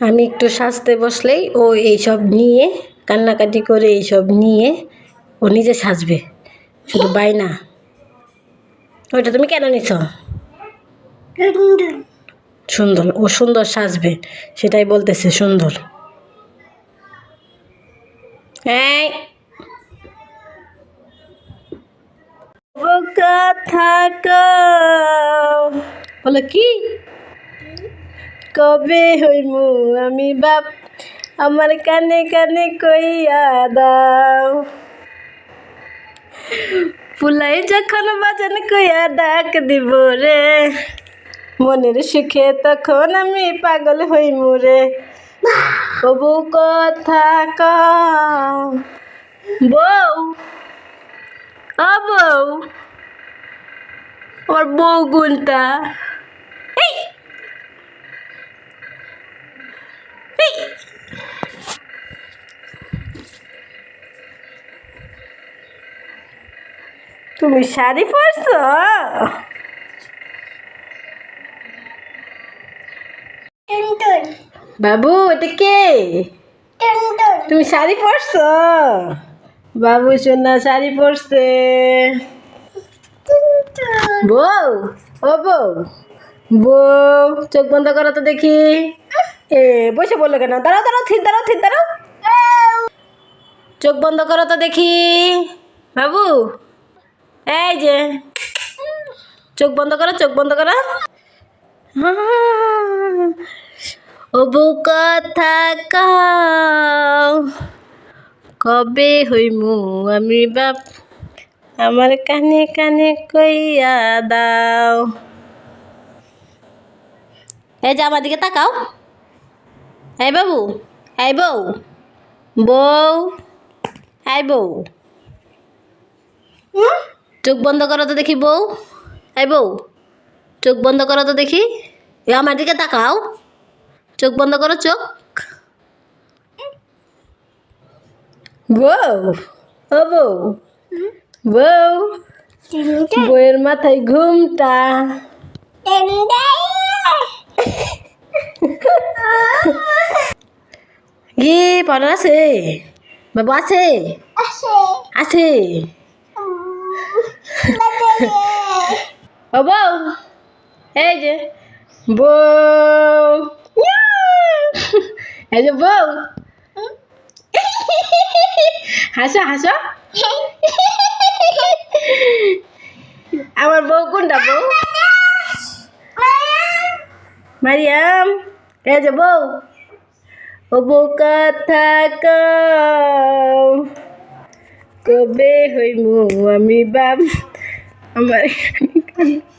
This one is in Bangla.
আমি একটু সাজতে বসলেই ও এইসব নিয়ে কান্নাকাটি করে এইসব নিয়ে ও নিজে সাজবে, শুধু বায়না। ওইটা তুমি কেন নিছ? সুন্দর, ও সুন্দর সাজবে, সেটাই বলতেছে সুন্দর। হ্যাঁ, কথা বলো কি? কবে হইমু আমি বাপ, আমার কানে কানে কইয়া দাও। ফুলাই যখন বাজান কইয়া ডাক দিব রে, মনের সুখে তখন আমি পাগল হইমু রে। কবু কথা কও বউ, ও বউ, ওর বউ গুনটা। তুমি শাড়ি পরছো? বাবু এটা কে? তুমি শাড়ি পরছো? বাবু সোনা শাড়ি পরছে। বউ, ও বউ, বউ চোখ বন্ধ করো তো দেখি। এ বসে বললো কেন? দাঁড়াও দাঁড়াও, থির দাঁড়াও, থির দাঁড়াও। চোখ বন্ধ করো তো দেখি। বাবু এই যে, চোখ বন্ধ করো, চোখ বন্ধ করো। ও বউ কথা কও, কবে হইমু আমি বাপ, আমার কানে কানে কইয়া দাও। এই যে আমার দিকে তাকাও। এই বাবু, এই বউ, বউ, এই বউ, চোখ বন্ধ করো তো দেখি বউ। এই বউ চোখ বন্ধ করো তো দেখি। এ আমার দিকে তাকাও, চোখ বন্ধ করো, চোখ। বউ, ও বউ, বউ, বউয়ের মাথায় ঘুমটা। কি পড়া আছে? বাবু আছে? আছে। ও বউ, এই যে বউ, এই যে বউ, হাসো হাসো। আমার বউ কোনটা বউ? মারিয়াম, এই যে বউ। ও বউ কথা কও, কবে হইমু আমি বাপ, আমার